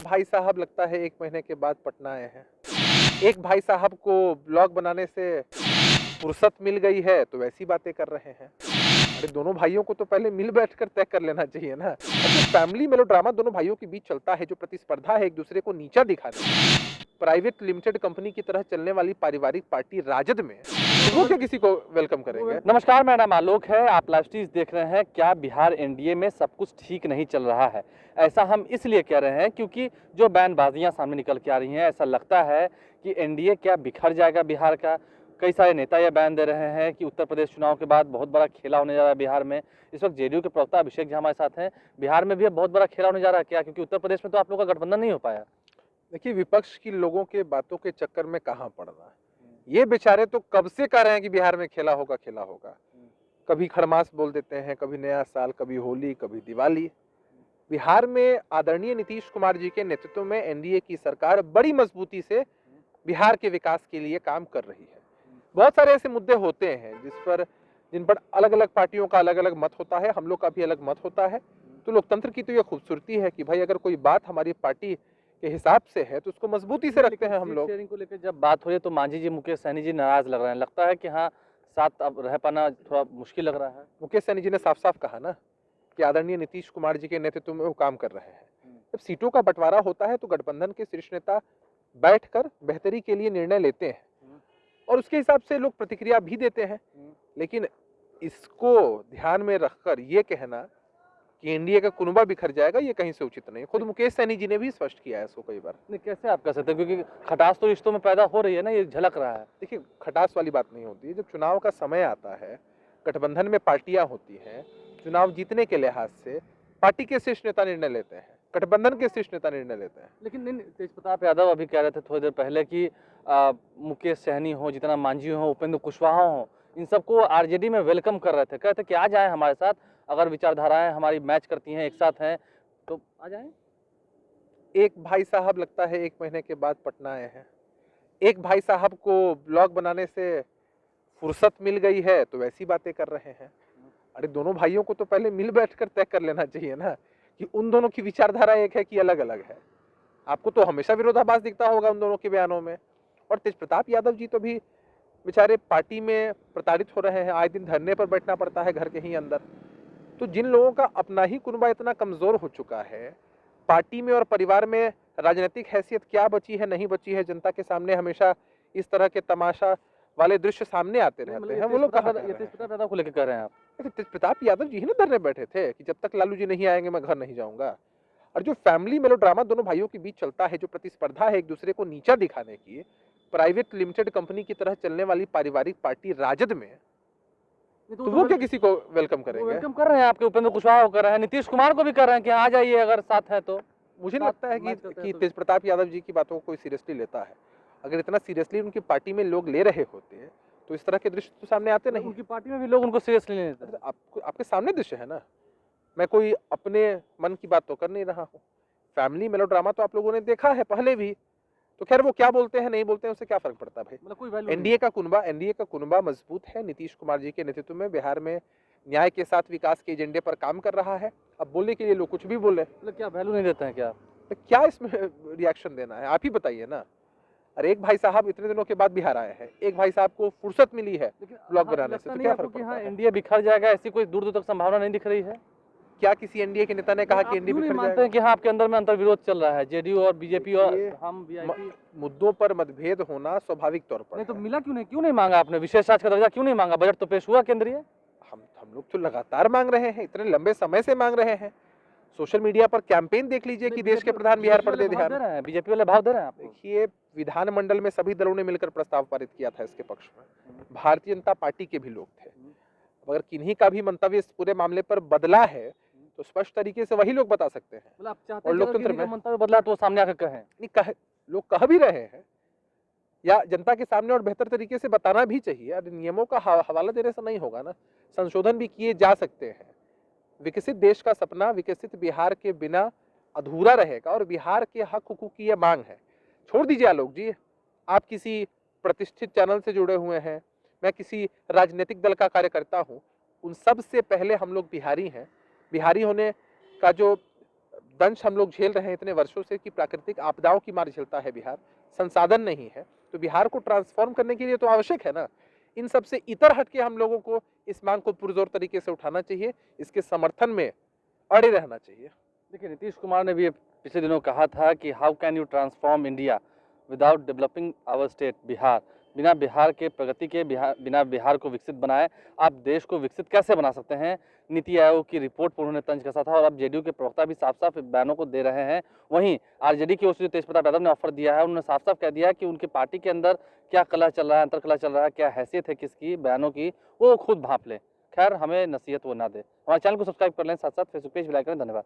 भाई साहब लगता है 1 महीने के बाद पटना आए हैं। एक भाई साहब को ब्लॉग बनाने से फुर्सत मिल गई है तो वैसी बातें कर रहे हैं। अरे दोनों भाइयों को तो पहले मिल बैठकर तय कर लेना चाहिए ना। अब जो फैमिली मेलोड्रामा दोनों भाइयों के बीच चलता है, जो प्रतिस्पर्धा है एक दूसरे को नीचा दिखाने की, प्राइवेट लिमिटेड कंपनी की तरह चलने वाली पारिवारिक पार्टी राजद में, तो वो क्या किसी को वेलकम करेंगे? नमस्कार, मेरा नाम आलोक है। आप लाइव स्ट्रीम देख रहे हैं। क्या बिहार एनडीए में सब कुछ ठीक नहीं चल रहा है? ऐसा हम इसलिए कह रहे हैं क्योंकि जो बयानबाजियां सामने निकल के आ रही हैं, ऐसा लगता है कि एनडीए क्या बिखर जाएगा बिहार का। कई सारे नेता यह बयान दे रहे हैं कि उत्तर प्रदेश चुनाव के बाद बहुत बड़ा खेला होने जा रहा है बिहार में। इस वक्त जेडीयू के प्रवक्ता अभिषेक झा हमारे साथ हैं। बिहार में भी अब बहुत बड़ा खेला होने जा रहा है क्या? क्योंकि उत्तर प्रदेश में तो आप लोगों का गठबंधन नहीं हो पाया। देखिए, विपक्ष की लोगों के बातों के चक्कर में कहाँ पड़ना है। ये बेचारे तो कब से कह रहे हैं कि बिहार में खेला होगा खेला होगा। कभी खरमास बोल देते हैं, कभी नया साल, कभी होली, कभी दिवाली। बिहार में आदरणीय नीतीश कुमार जी के नेतृत्व में एनडीए की सरकार बड़ी मजबूती से बिहार के विकास के लिए काम कर रही है। बहुत सारे ऐसे मुद्दे होते हैं जिन पर अलग अलग पार्टियों का अलग अलग मत होता है, हम लोग का भी अलग मत होता है। तो लोकतंत्र की तो ये खूबसूरती है कि भाई अगर कोई बात हमारी पार्टी के हिसाब से है तो उसको मजबूती से रखते हैं हम लोग। शेयरिंग को लेकर जब बात हो रही है तो मांझी जी, मुकेश सहनी जी नाराज लग रहे हैं। लगता है कि हाँ, साथ अब रह पाना थोड़ा मुश्किल लग रहा है। मुकेश सहनी जी ने साफ साफ कहा ना कि आदरणीय नीतीश कुमार जी के नेतृत्व में वो काम कर रहे हैं। जब सीटों का बंटवारा होता है तो गठबंधन के शीर्ष नेता बैठकर बेहतरी के लिए निर्णय लेते हैं और उसके हिसाब से लोग प्रतिक्रिया भी देते हैं। लेकिन इसको ध्यान में रखकर ये कहना कि एनडीए का कुनबा बिखर जाएगा, ये कहीं से उचित नहीं। खुद मुकेश सहनी जी ने भी स्पष्ट किया है इसको कई बार। नहीं, कैसे आप कह सकते हैं? क्योंकि खटास तो रिश्तों में पैदा हो रही है ना, ये झलक रहा है। देखिए, खटास वाली बात नहीं होती है। जब चुनाव का समय आता है, गठबंधन में पार्टियां होती हैं, चुनाव जीतने के लिहाज से पार्टी के शीर्ष नेता निर्णय लेते हैं, गठबंधन के शीर्ष नेता निर्णय लेते हैं। लेकिन नहीं, तेजप्रताप यादव अभी कह रहे थे थोड़ी देर पहले कि मुकेश सहनी हो, जितना मांझी हो, उपेंद्र कुशवाहा हो, इन सबको आरजेडी में वेलकम कर रहे थे। कहते कि आ जाएं हमारे साथ, अगर विचारधाराएं हमारी मैच करती हैं, एक साथ हैं तो आ जाएं। एक भाई साहब लगता है 1 महीने के बाद पटना आए हैं। एक भाई साहब को ब्लॉग बनाने से फुर्सत मिल गई है तो वैसी बातें कर रहे हैं। अरे दोनों भाइयों को तो पहले मिल बैठकर तय कर लेना चाहिए ना कि उन दोनों की विचारधारा एक है कि अलग अलग है। आपको तो हमेशा विरोधाभास दिखता होगा उन दोनों के बयानों में। और तेजप्रताप यादव जी तो भी बेचारे पार्टी में प्रताड़ित हो रहे हैं, आए दिन धरने पर बैठना पड़ता है घर के ही अंदर। तो जिन लोगों का अपना ही कुनबा इतना कमजोर हो चुका है, पार्टी में और परिवार में राजनीतिक हैसियत क्या बची है नहीं बची है, जनता के सामने हमेशा इस तरह के तमाशा वाले दृश्य सामने आते रहते हैं। वो लोग कहाँ कर रहे हैं? तेजप्रताप यादव को लेकर कह रहे हैं आप? तेजप्रताप यादव जी ही ना धरने बैठे थे कि जब तक लालू जी नहीं आएंगे मैं घर नहीं जाऊंगा। और जो फैमिली मेलोड्रामा दोनों भाइयों के बीच चलता है, जो प्रतिस्पर्धा है एक दूसरे को नीचा दिखाने की, प्राइवेट लिमिटेड कंपनी की तरह चलने वाली पारिवारिक पार्टी राजद में, तो वो क्या किसी को वेलकम करेंगे? वेलकम कर रहे हैं। आपके उपेंद्र कुशवाहा को कर रहे हैं, नीतीश कुमार को भी कर रहे हैं कि आ जाइए अगर साथ है तो। मुझे नहीं लगता है कि तेजप्रताप यादव जी की बातों को कोई सीरियसली लेता है। अगर इतना सीरियसली उनकी पार्टी में लोग ले रहे होते हैं तो इस तरह के दृश्य तो सामने आते नहीं। उनकी पार्टी में भी लोग उनको सीरियसली नहीं लेते। आपके सामने दृश्य है ना। मैं कोई अपने मन की बात तो कर नहीं रहा हूँ। फैमिली मेलोड्रामा तो आप लोगों ने देखा है पहले भी। तो खैर वो क्या बोलते हैं नहीं बोलते हैं उससे क्या फर्क पड़ता है भाई। मतलब कोई वैल्यू एनडीए का कुनबा मजबूत है। नीतीश कुमार जी के नेतृत्व में बिहार में न्याय के साथ विकास के एजेंडे पर काम कर रहा है। अब बोलने के लिए लोग कुछ भी बोले। मतलब क्या वैल्यू नहीं देते हैं क्या? तो क्या इसमें रिएक्शन देना है, आप ही बताइए ना। अरे एक भाई साहब इतने दिनों के बाद बिहार आए हैं, एक भाई साहब को फुर्सत मिली है ब्लॉग बनाने से, तो क्या फर्क पड़ता है? एनडीए बिखर जाएगा ऐसी कोई दूर दूर तक संभावना नहीं दिख रही है क्या? किसी एनडीए के नेता ने कहा कि एनडीए बिखर मानते हैं कि हाँ, आपके अंदर में अंतर्विरोध चल रहा है, जेडीयू और बीजेपी और हम वीआईपी? मुद्दों पर मतभेद होना स्वाभाविक तौर पर नहीं तो मिला क्यों नहीं मांगा आपने? विशेष राज्य का दर्जा क्यों नहीं मांगा? बजट तो पेश हुआ केंद्रीय। हम लोग तो लगातार मांग रहे हैं, इतने लंबे समय से मांग रहे हैं। सोशल मीडिया पर कैंपेन देख लीजिए कि देश के प्रधान बिहार पर दे ध्यान। बीजेपी वाले भाव दे रहे हैं आपको? देखिए, विधानमंडल में सभी दलों ने मिलकर प्रस्ताव पारित किया था इसके पक्ष में। भारतीय जनता पार्टी के भी लोग थे। अगर किन्हीं का भी मंतव्य इस पूरे मामले पर बदला है तो स्पष्ट तरीके से वही लोग बता सकते हैं। मतलब आप चाहते हैं और लोकतंत्र में मंतव्य बदला तो सामने आकर कहें? नहीं, लोग कह भी रहे हैं या जनता के सामने और बेहतर तरीके से बताना भी चाहिए। अरे नियमों का हवाला देने से नहीं होगा ना, संशोधन भी किए जा सकते हैं। विकसित देश का सपना विकसित बिहार के बिना अधूरा रहेगा और बिहार के हक हुकूक की यह मांग है। छोड़ दीजिए आलोक जी, आप किसी प्रतिष्ठित चैनल से जुड़े हुए हैं, मैं किसी राजनीतिक दल का कार्यकर्ता हूं। उन सब से पहले हम लोग बिहारी हैं। बिहारी होने का जो दंश हम लोग झेल रहे हैं इतने वर्षों से कि प्राकृतिक आपदाओं की मार झेलता है बिहार, संसाधन नहीं है, तो बिहार को ट्रांसफॉर्म करने के लिए तो आवश्यक है ना। इन सब से इतर हटके हम लोगों को इस मांग को पुरजोर तरीके से उठाना चाहिए, इसके समर्थन में अड़े रहना चाहिए। देखिए, नीतीश कुमार ने भी पिछले दिनों कहा था कि how can you transform India without developing our state Bihar. बिना बिहार के प्रगति के, बिना बिहार को विकसित बनाए आप देश को विकसित कैसे बना सकते हैं। नीति आयोग की रिपोर्ट पर उन्होंने तंज कसा था और अब जेडीयू के प्रवक्ता भी साफ साफ बयानों को दे रहे हैं। वहीं आरजेडी की ओर से जो तेजप्रताप यादव ने ऑफर दिया है, उन्होंने साफ साफ कह दिया है कि उनकी पार्टी के अंदर क्या कलह चल रहा है, अंतर कलह चल रहा है, क्या हैसियत है किसकी बयानों की, वो खुद भांप ले। खैर, हमें नसीहत वो ना दे। हमारे चैनल को सब्सक्राइब कर लें, साथ साथ फेसबुक पेज भी लाइक करें। धन्यवाद।